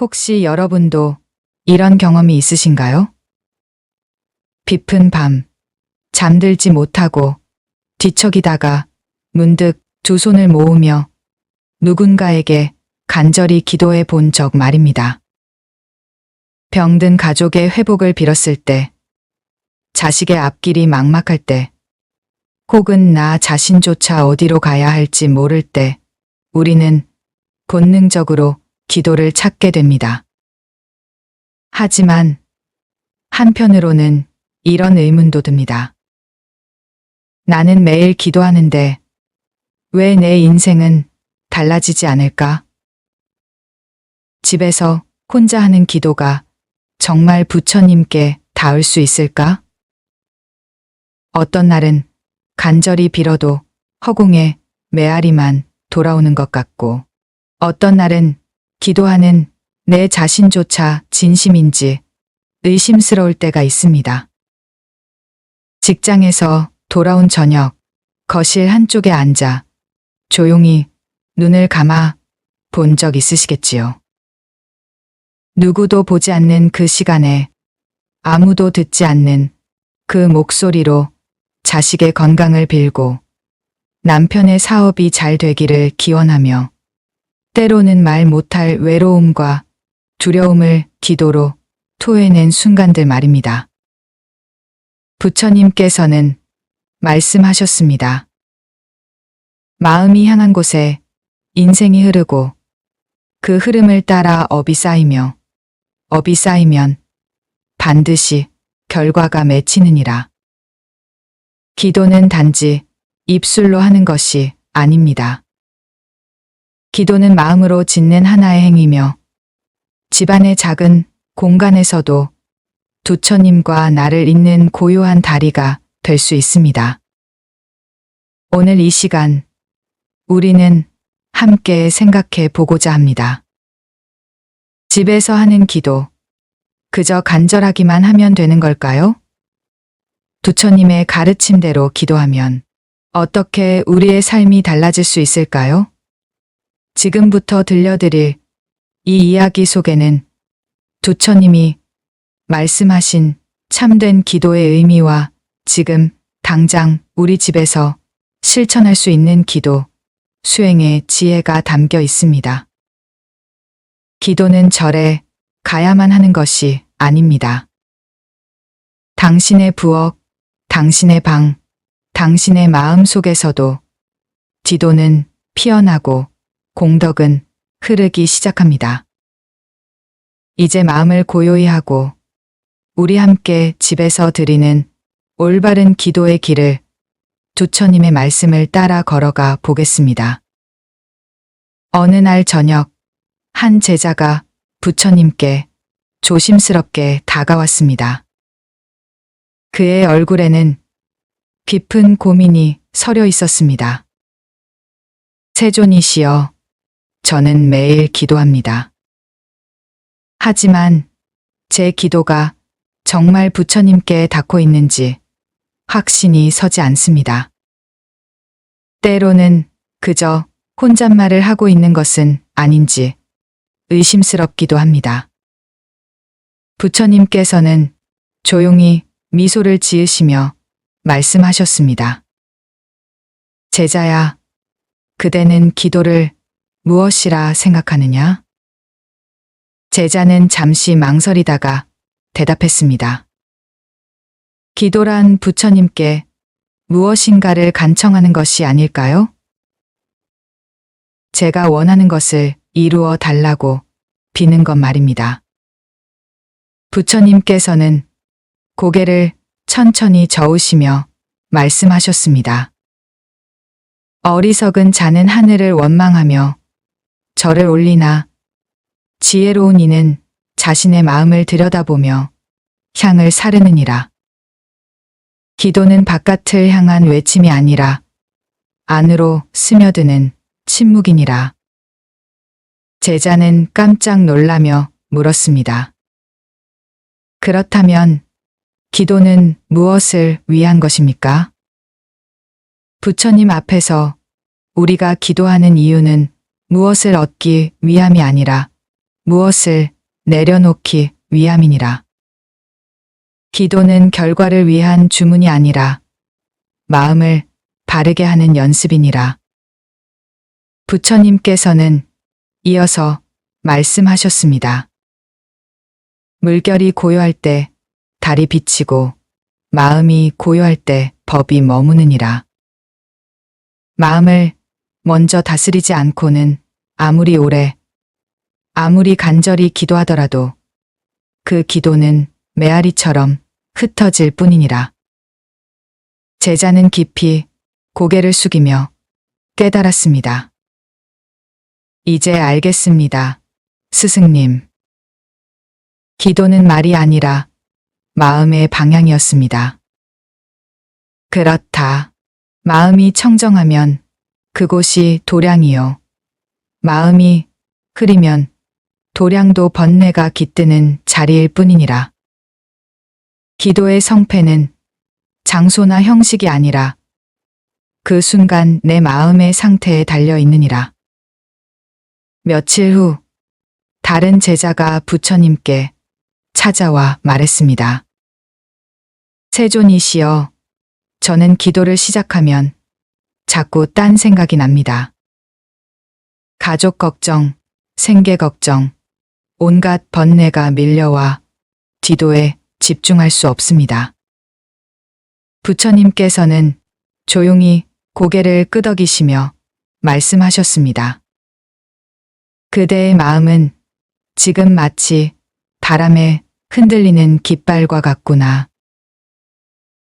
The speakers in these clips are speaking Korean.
혹시 여러분도 이런 경험이 있으신가요? 깊은 밤, 잠들지 못하고 뒤척이다가 문득 두 손을 모으며 누군가에게 간절히 기도해 본 적 말입니다. 병든 가족의 회복을 빌었을 때, 자식의 앞길이 막막할 때, 혹은 나 자신조차 어디로 가야 할지 모를 때, 우리는 본능적으로 기도를 찾게 됩니다. 하지만 한편으로는 이런 의문도 듭니다. 나는 매일 기도하는데 왜 내 인생은 달라지지 않을까? 집에서 혼자 하는 기도가 정말 부처님께 닿을 수 있을까? 어떤 날은 간절히 빌어도 허공에 메아리만 돌아오는 것 같고, 어떤 날은 기도하는 내 자신조차 진심인지 의심스러울 때가 있습니다. 직장에서 돌아온 저녁, 거실 한쪽에 앉아 조용히 눈을 감아 본 적 있으시겠지요. 누구도 보지 않는 그 시간에 아무도 듣지 않는 그 목소리로 자식의 건강을 빌고 남편의 사업이 잘 되기를 기원하며 때로는 말 못할 외로움과 두려움을 기도로 토해낸 순간들 말입니다. 부처님께서는 말씀하셨습니다. 마음이 향한 곳에 인생이 흐르고 그 흐름을 따라 업이 쌓이며 업이 쌓이면 반드시 결과가 맺히느니라. 기도는 단지 입술로 하는 것이 아닙니다. 기도는 마음으로 짓는 하나의 행위며 집안의 작은 공간에서도 부처님과 나를 잇는 고요한 다리가 될 수 있습니다. 오늘 이 시간 우리는 함께 생각해 보고자 합니다. 집에서 하는 기도, 그저 간절하기만 하면 되는 걸까요? 부처님의 가르침대로 기도하면 어떻게 우리의 삶이 달라질 수 있을까요? 지금부터 들려드릴 이 이야기 속에는 부처님이 말씀하신 참된 기도의 의미와 지금 당장 우리 집에서 실천할 수 있는 기도, 수행의 지혜가 담겨 있습니다. 기도는 절에 가야만 하는 것이 아닙니다. 당신의 부엌, 당신의 방, 당신의 마음 속에서도 기도는 피어나고 공덕은 흐르기 시작합니다. 이제 마음을 고요히 하고 우리 함께 집에서 드리는 올바른 기도의 길을 부처님의 말씀을 따라 걸어가 보겠습니다. 어느 날 저녁, 한 제자가 부처님께 조심스럽게 다가왔습니다. 그의 얼굴에는 깊은 고민이 서려 있었습니다. 세존이시여, 저는 매일 기도합니다. 하지만 제 기도가 정말 부처님께 닿고 있는지 확신이 서지 않습니다. 때로는 그저 혼잣말을 하고 있는 것은 아닌지 의심스럽기도 합니다. 부처님께서는 조용히 미소를 지으시며 말씀하셨습니다. 제자야, 그대는 기도를 무엇이라 생각하느냐? 제자는 잠시 망설이다가 대답했습니다. 기도란 부처님께 무엇인가를 간청하는 것이 아닐까요? 제가 원하는 것을 이루어 달라고 비는 것 말입니다. 부처님께서는 고개를 천천히 저으시며 말씀하셨습니다. 어리석은 자는 하늘을 원망하며 절을 올리나 지혜로운 이는 자신의 마음을 들여다보며 향을 사르느니라. 기도는 바깥을 향한 외침이 아니라 안으로 스며드는 침묵이니라. 제자는 깜짝 놀라며 물었습니다. 그렇다면 기도는 무엇을 위한 것입니까? 부처님 앞에서 우리가 기도하는 이유는 무엇을 얻기 위함이 아니라 무엇을 내려놓기 위함이니라. 기도는 결과를 위한 주문이 아니라 마음을 바르게 하는 연습이니라. 부처님께서는 이어서 말씀하셨습니다. 물결이 고요할 때 달이 비치고 마음이 고요할 때 법이 머무느니라. 마음을 먼저 다스리지 않고는 아무리 오래, 아무리 간절히 기도하더라도 그 기도는 메아리처럼 흩어질 뿐이니라. 제자는 깊이 고개를 숙이며 깨달았습니다. 이제 알겠습니다, 스승님. 기도는 말이 아니라 마음의 방향이었습니다. 그렇다. 마음이 청정하면 그곳이 도량이요. 마음이 흐리면 도량도 번뇌가 깃드는 자리일 뿐이니라. 기도의 성패는 장소나 형식이 아니라 그 순간 내 마음의 상태에 달려 있느니라. 며칠 후 다른 제자가 부처님께 찾아와 말했습니다. 세존이시여, 저는 기도를 시작하면 자꾸 딴 생각이 납니다. 가족 걱정, 생계 걱정, 온갖 번뇌가 밀려와 기도에 집중할 수 없습니다. 부처님께서는 조용히 고개를 끄덕이시며 말씀하셨습니다. 그대의 마음은 지금 마치 바람에 흔들리는 깃발과 같구나.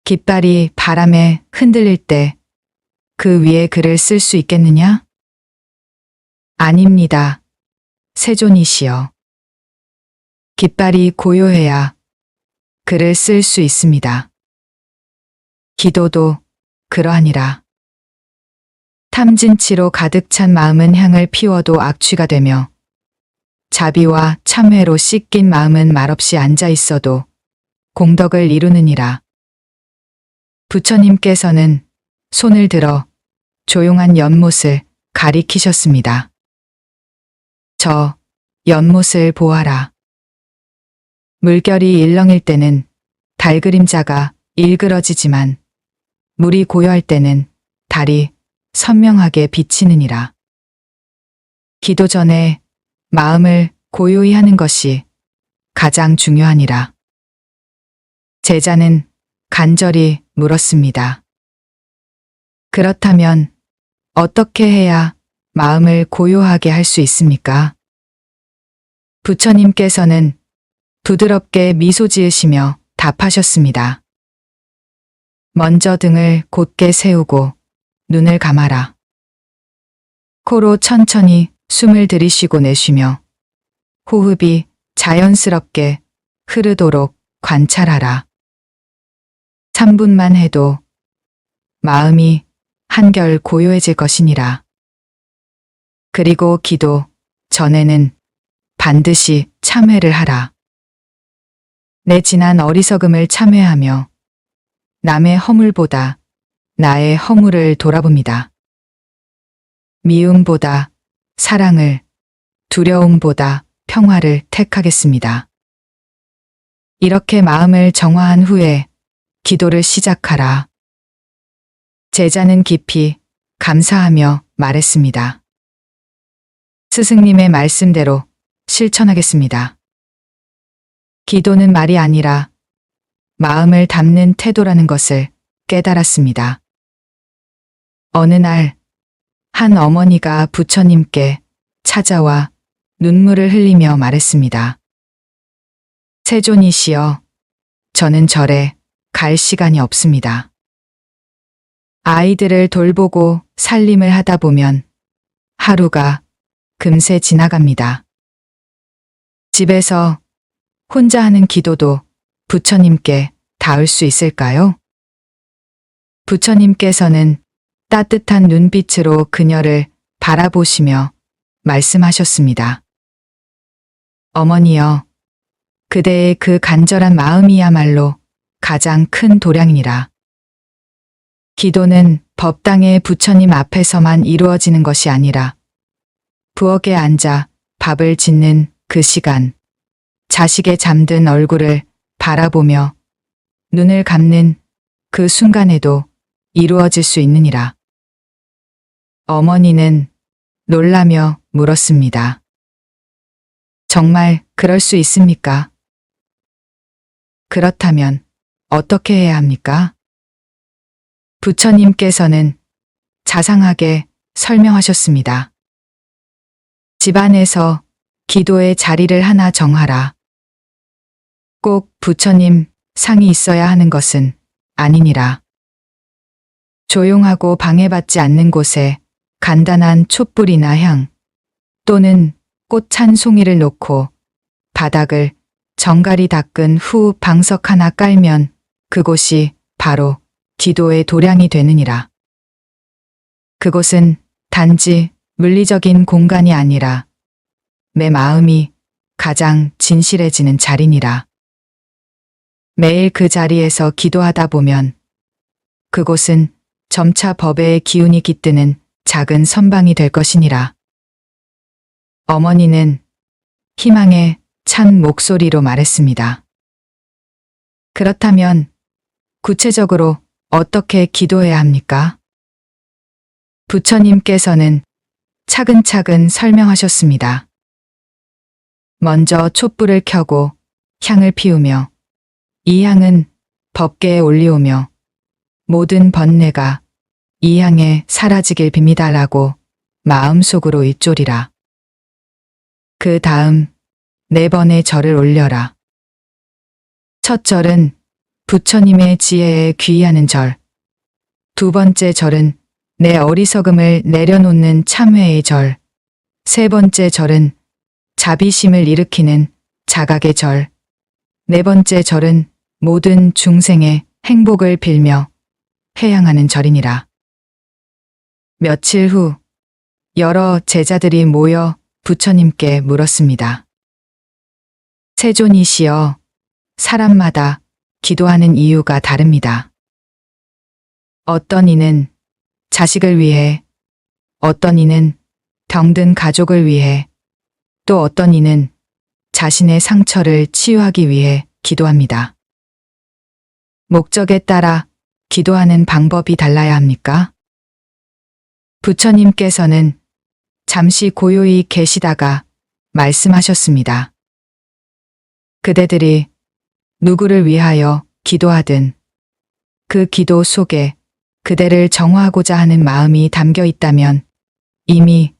깃발이 바람에 흔들릴 때 그 위에 글을 쓸 수 있겠느냐? 아닙니다, 세존이시여. 깃발이 고요해야 글을 쓸 수 있습니다. 기도도 그러하니라. 탐진치로 가득 찬 마음은 향을 피워도 악취가 되며 자비와 참회로 씻긴 마음은 말없이 앉아 있어도 공덕을 이루느니라. 부처님께서는 손을 들어 조용한 연못을 가리키셨습니다. 저 연못을 보아라. 물결이 일렁일 때는 달 그림자가 일그러지지만 물이 고요할 때는 달이 선명하게 비치느니라. 기도 전에 마음을 고요히 하는 것이 가장 중요하니라. 제자는 간절히 물었습니다. 그렇다면 어떻게 해야 마음을 고요하게 할 수 있습니까? 부처님께서는 부드럽게 미소 지으시며 답하셨습니다. 먼저 등을 곧게 세우고 눈을 감아라. 코로 천천히 숨을 들이쉬고 내쉬며 호흡이 자연스럽게 흐르도록 관찰하라. 3분만 해도 마음이 한결 고요해질 것이니라. 그리고 기도 전에는 반드시 참회를 하라. 내 지난 어리석음을 참회하며 남의 허물보다 나의 허물을 돌아봅니다. 미움보다 사랑을, 두려움보다 평화를 택하겠습니다. 이렇게 마음을 정화한 후에 기도를 시작하라. 제자는 깊이 감사하며 말했습니다. 스승님의 말씀대로 실천하겠습니다. 기도는 말이 아니라 마음을 담는 태도라는 것을 깨달았습니다. 어느 날, 한 어머니가 부처님께 찾아와 눈물을 흘리며 말했습니다. 세존이시여, 저는 절에 갈 시간이 없습니다. 아이들을 돌보고 살림을 하다 보면 하루가 금세 지나갑니다. 집에서 혼자 하는 기도도 부처님께 닿을 수 있을까요? 부처님께서는 따뜻한 눈빛으로 그녀를 바라보시며 말씀하셨습니다. 어머니여, 그대의 그 간절한 마음이야말로 가장 큰 도량이니라. 기도는 법당의 부처님 앞에서만 이루어지는 것이 아니라 부엌에 앉아 밥을 짓는 그 시간, 자식의 잠든 얼굴을 바라보며 눈을 감는 그 순간에도 이루어질 수 있느니라. 어머니는 놀라며 물었습니다. 정말 그럴 수 있습니까? 그렇다면 어떻게 해야 합니까? 부처님께서는 자상하게 설명하셨습니다. 집안에서 기도의 자리를 하나 정하라. 꼭 부처님 상이 있어야 하는 것은 아니니라. 조용하고 방해받지 않는 곳에 간단한 촛불이나 향 또는 꽃 찬 송이를 놓고 바닥을 정갈이 닦은 후 방석 하나 깔면 그곳이 바로 기도의 도량이 되느니라. 그곳은 단지 물리적인 공간이 아니라 내 마음이 가장 진실해지는 자리니라. 매일 그 자리에서 기도하다 보면 그곳은 점차 법의 기운이 깃드는 작은 선방이 될 것이니라. 어머니는 희망에 찬 목소리로 말했습니다. 그렇다면 구체적으로 어떻게 기도해야 합니까? 부처님께서는 차근차근 설명하셨습니다. 먼저 촛불을 켜고 향을 피우며 이 향은 법계에 올리오며 모든 번뇌가 이 향에 사라지길 빕니다라고 마음속으로 잇조리라. 그 다음 4번의 절을 올려라. 첫 절은 부처님의 지혜에 귀의하는 절. 2번째 절은 내 어리석음을 내려놓는 참회의 절. 3번째 절은 자비심을 일으키는 자각의 절. 4번째 절은 모든 중생의 행복을 빌며 회향하는 절이니라. 며칠 후 여러 제자들이 모여 부처님께 물었습니다. 세존이시여, 사람마다 기도하는 이유가 다릅니다. 어떤 이는 자식을 위해, 어떤 이는 병든 가족을 위해, 또 어떤 이는 자신의 상처를 치유하기 위해 기도합니다. 목적에 따라 기도하는 방법이 달라야 합니까? 부처님께서는 잠시 고요히 계시다가 말씀하셨습니다. 그대들이 누구를 위하여 기도하든 그 기도 속에 그대를 정화하고자 하는 마음이 담겨 있다면 이미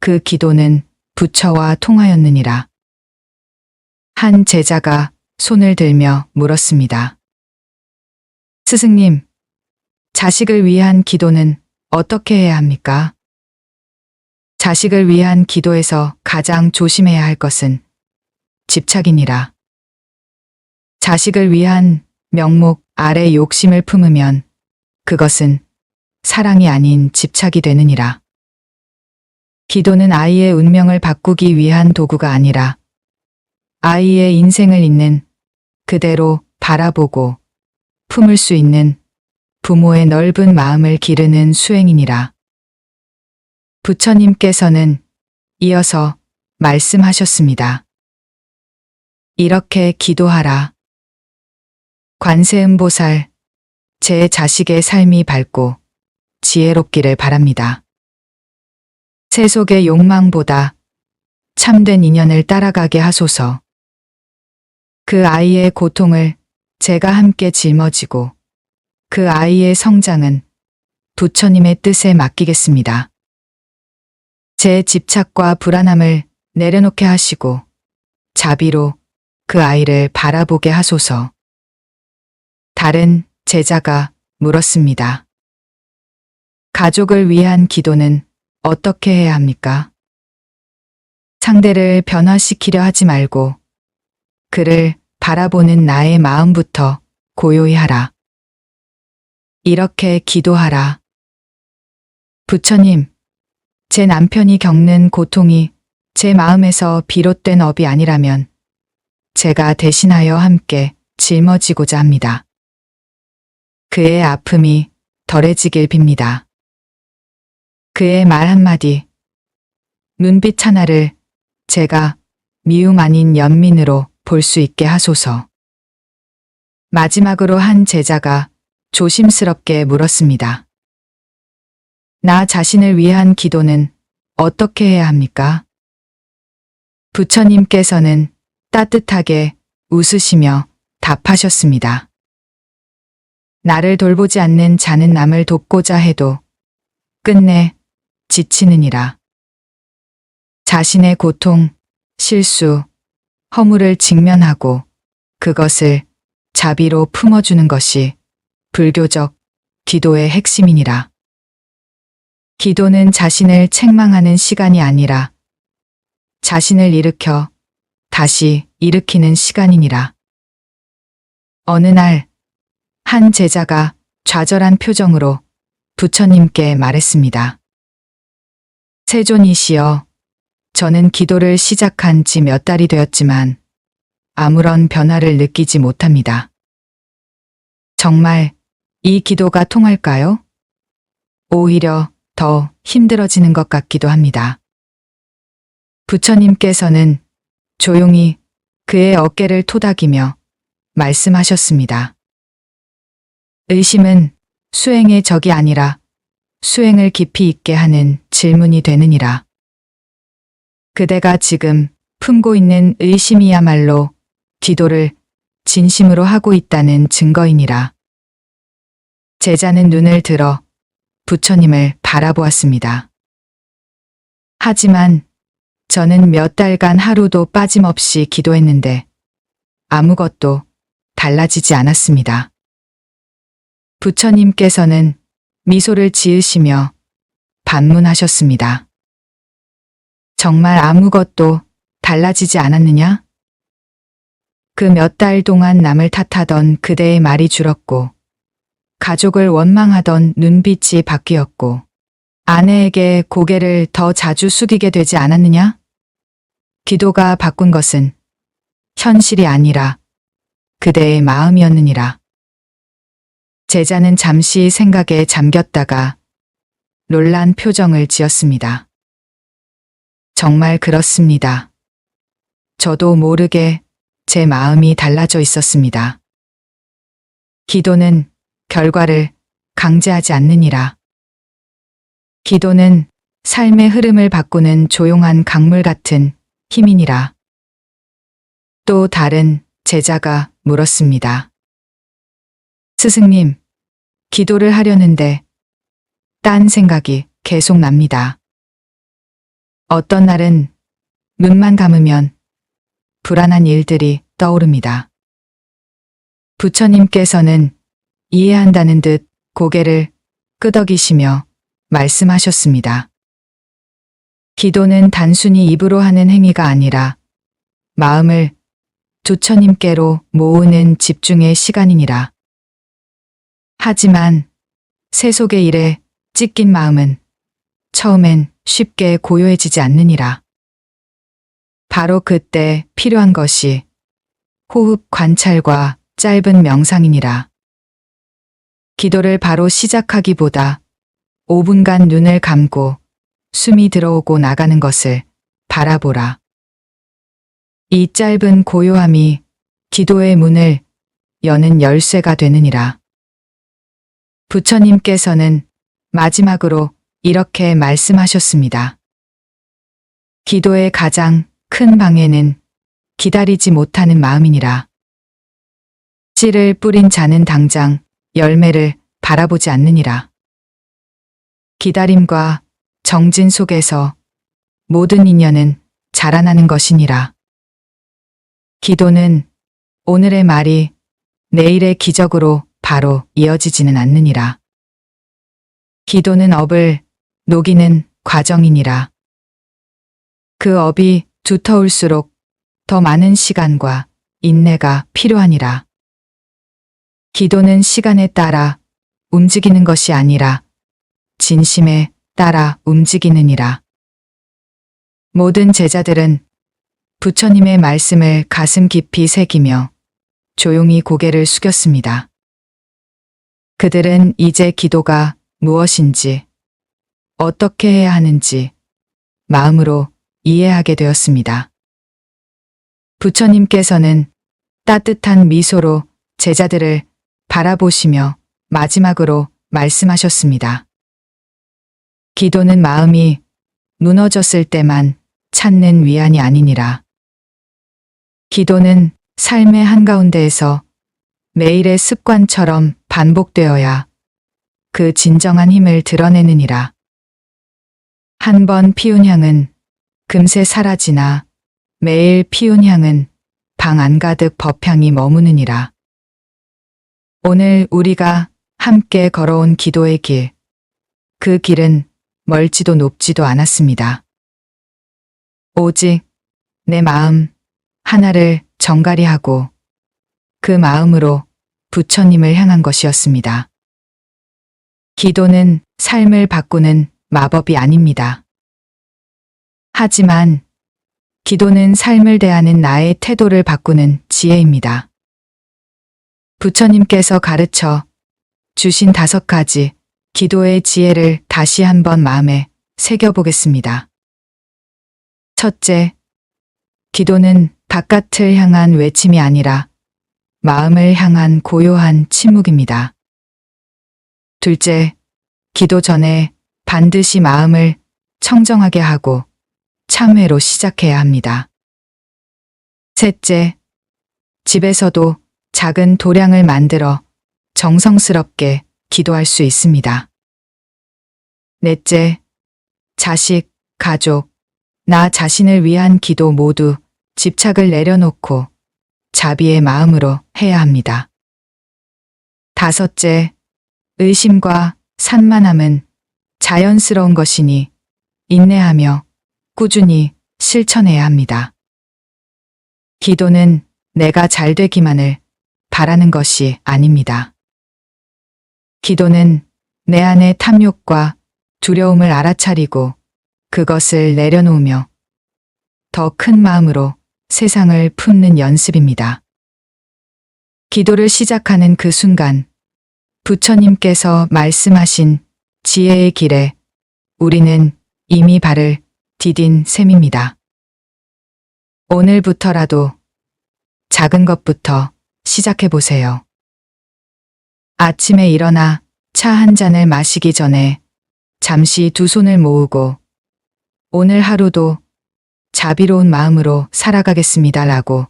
그 기도는 부처와 통하였느니라. 한 제자가 손을 들며 물었습니다. 스승님, 자식을 위한 기도는 어떻게 해야 합니까? 자식을 위한 기도에서 가장 조심해야 할 것은 집착이니라. 자식을 위한 명목 아래 욕심을 품으면 그것은 사랑이 아닌 집착이 되느니라. 기도는 아이의 운명을 바꾸기 위한 도구가 아니라 아이의 인생을 있는 그대로 바라보고 품을 수 있는 부모의 넓은 마음을 기르는 수행이니라. 부처님께서는 이어서 말씀하셨습니다. 이렇게 기도하라. 관세음보살, 제 자식의 삶이 밝고 지혜롭기를 바랍니다. 세속의 욕망보다 참된 인연을 따라가게 하소서. 그 아이의 고통을 제가 함께 짊어지고 그 아이의 성장은 부처님의 뜻에 맡기겠습니다. 제 집착과 불안함을 내려놓게 하시고 자비로 그 아이를 바라보게 하소서. 다른 제자가 물었습니다. 가족을 위한 기도는 어떻게 해야 합니까? 상대를 변화시키려 하지 말고 그를 바라보는 나의 마음부터 고요히 하라. 이렇게 기도하라. 부처님, 제 남편이 겪는 고통이 제 마음에서 비롯된 업이 아니라면 제가 대신하여 함께 짊어지고자 합니다. 그의 아픔이 덜해지길 빕니다. 그의 말 한마디, 눈빛 하나를 제가 미움 아닌 연민으로 볼 수 있게 하소서. 마지막으로 한 제자가 조심스럽게 물었습니다. 나 자신을 위한 기도는 어떻게 해야 합니까? 부처님께서는 따뜻하게 웃으시며 답하셨습니다. 나를 돌보지 않는 자는 남을 돕고자 해도 끝내 지치느니라. 자신의 고통, 실수, 허물을 직면하고 그것을 자비로 품어주는 것이 불교적 기도의 핵심이니라. 기도는 자신을 책망하는 시간이 아니라 자신을 일으켜 다시 일으키는 시간이니라. 어느 날 한 제자가 좌절한 표정으로 부처님께 말했습니다. 세존이시여, 저는 기도를 시작한 지 몇 달이 되었지만 아무런 변화를 느끼지 못합니다. 정말 이 기도가 통할까요? 오히려 더 힘들어지는 것 같기도 합니다. 부처님께서는 조용히 그의 어깨를 토닥이며 말씀하셨습니다. 의심은 수행의 적이 아니라 수행을 깊이 있게 하는 질문이 되느니라. 그대가 지금 품고 있는 의심이야말로 기도를 진심으로 하고 있다는 증거이니라. 제자는 눈을 들어 부처님을 바라보았습니다. 하지만 저는 몇 달간 하루도 빠짐없이 기도했는데 아무것도 달라지지 않았습니다. 부처님께서는 미소를 지으시며 반문하셨습니다. 정말 아무것도 달라지지 않았느냐? 그 몇 달 동안 남을 탓하던 그대의 말이 줄었고, 가족을 원망하던 눈빛이 바뀌었고, 아내에게 고개를 더 자주 숙이게 되지 않았느냐? 기도가 바꾼 것은 현실이 아니라 그대의 마음이었느니라. 제자는 잠시 생각에 잠겼다가 놀란 표정을 지었습니다. 정말 그렇습니다. 저도 모르게 제 마음이 달라져 있었습니다. 기도는 결과를 강제하지 않느니라. 기도는 삶의 흐름을 바꾸는 조용한 강물 같은 힘이니라. 또 다른 제자가 물었습니다. 스승님, 기도를 하려는데 딴 생각이 계속 납니다. 어떤 날은 눈만 감으면 불안한 일들이 떠오릅니다. 부처님께서는 이해한다는 듯 고개를 끄덕이시며 말씀하셨습니다. 기도는 단순히 입으로 하는 행위가 아니라 마음을 부처님께로 모으는 집중의 시간이니라. 하지만 세속의 일에 찢긴 마음은 처음엔 쉽게 고요해지지 않느니라. 바로 그때 필요한 것이 호흡 관찰과 짧은 명상이니라. 기도를 바로 시작하기보다 5분간 눈을 감고 숨이 들어오고 나가는 것을 바라보라. 이 짧은 고요함이 기도의 문을 여는 열쇠가 되느니라. 부처님께서는 마지막으로 이렇게 말씀하셨습니다. 기도의 가장 큰 방해는 기다리지 못하는 마음이니라. 씨를 뿌린 자는 당장 열매를 바라보지 않느니라. 기다림과 정진 속에서 모든 인연은 자라나는 것이니라. 기도는 오늘의 말이 내일의 기적으로 바로 이어지지는 않느니라. 기도는 업을 녹이는 과정이니라. 그 업이 두터울수록 더 많은 시간과 인내가 필요하니라. 기도는 시간에 따라 움직이는 것이 아니라 진심에 따라 움직이느니라. 모든 제자들은 부처님의 말씀을 가슴 깊이 새기며 조용히 고개를 숙였습니다. 그들은 이제 기도가 무엇인지, 어떻게 해야 하는지 마음으로 이해하게 되었습니다. 부처님께서는 따뜻한 미소로 제자들을 바라보시며 마지막으로 말씀하셨습니다. 기도는 마음이 무너졌을 때만 찾는 위안이 아니니라. 기도는 삶의 한가운데에서 매일의 습관처럼 반복되어야 그 진정한 힘을 드러내느니라. 한 번 피운 향은 금세 사라지나 매일 피운 향은 방 안가득 법향이 머무느니라. 오늘 우리가 함께 걸어온 기도의 길, 그 길은 멀지도 높지도 않았습니다. 오직 내 마음 하나를 정갈히 하고 그 마음으로 부처님을 향한 것이었습니다. 기도는 삶을 바꾸는 마법이 아닙니다. 하지만 기도는 삶을 대하는 나의 태도를 바꾸는 지혜입니다. 부처님께서 가르쳐 주신 5가지 기도의 지혜를 다시 한번 마음에 새겨보겠습니다. 첫째, 기도는 바깥을 향한 외침이 아니라 마음을 향한 고요한 침묵입니다. 둘째, 기도 전에 반드시 마음을 청정하게 하고 참회로 시작해야 합니다. 셋째, 집에서도 작은 도량을 만들어 정성스럽게 기도할 수 있습니다. 넷째, 자식, 가족, 나 자신을 위한 기도 모두 집착을 내려놓고 자비의 마음으로 해야 합니다. 다섯째, 의심과 산만함은 자연스러운 것이니 인내하며 꾸준히 실천해야 합니다. 기도는 내가 잘 되기만을 바라는 것이 아닙니다. 기도는 내 안의 탐욕과 두려움을 알아차리고 그것을 내려놓으며 더 큰 마음으로 세상을 품는 연습입니다. 기도를 시작하는 그 순간 부처님께서 말씀하신 지혜의 길에 우리는 이미 발을 디딘 셈입니다. 오늘부터라도 작은 것부터 시작해 보세요. 아침에 일어나 차 한 잔을 마시기 전에 잠시 두 손을 모으고 오늘 하루도 자비로운 마음으로 살아가겠습니다 라고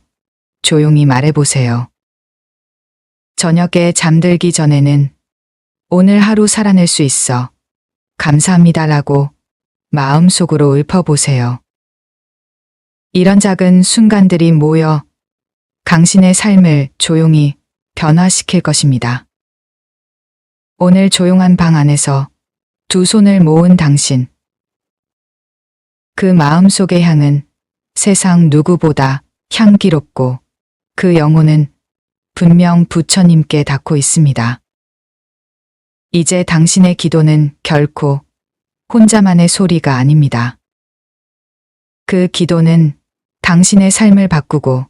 조용히 말해보세요. 저녁에 잠들기 전에는 오늘 하루 살아낼 수 있어 감사합니다 라고 마음속으로 읊어보세요. 이런 작은 순간들이 모여 당신의 삶을 조용히 변화시킬 것입니다. 오늘 조용한 방 안에서 두 손을 모은 당신. 그 마음속의 향은 세상 누구보다 향기롭고 그 영혼은 분명 부처님께 닿고 있습니다. 이제 당신의 기도는 결코 혼자만의 소리가 아닙니다. 그 기도는 당신의 삶을 바꾸고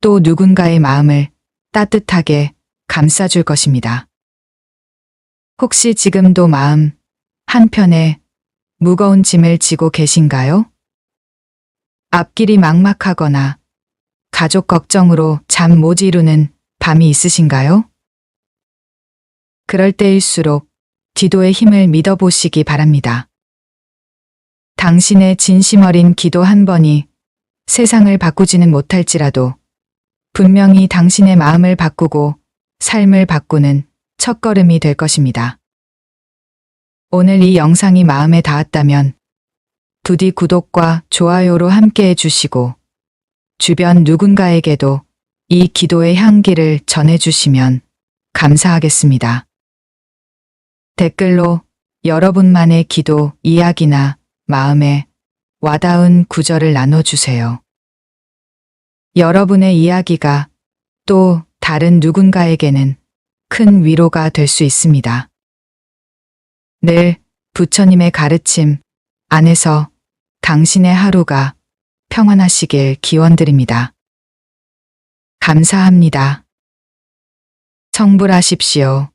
또 누군가의 마음을 따뜻하게 감싸줄 것입니다. 혹시 지금도 마음 한편에 무거운 짐을 지고 계신가요? 앞길이 막막하거나 가족 걱정으로 잠 못 이루는 밤이 있으신가요? 그럴 때일수록 기도의 힘을 믿어보시기 바랍니다. 당신의 진심 어린 기도 한 번이 세상을 바꾸지는 못할지라도 분명히 당신의 마음을 바꾸고 삶을 바꾸는 첫걸음이 될 것입니다. 오늘 이 영상이 마음에 닿았다면 부디 구독과 좋아요로 함께 해주시고 주변 누군가에게도 이 기도의 향기를 전해주시면 감사하겠습니다. 댓글로 여러분만의 기도 이야기나 마음에 와닿은 구절을 나눠주세요. 여러분의 이야기가 또 다른 누군가에게는 큰 위로가 될 수 있습니다. 늘 부처님의 가르침 안에서 당신의 하루가 평안하시길 기원드립니다. 감사합니다. 성불하십시오.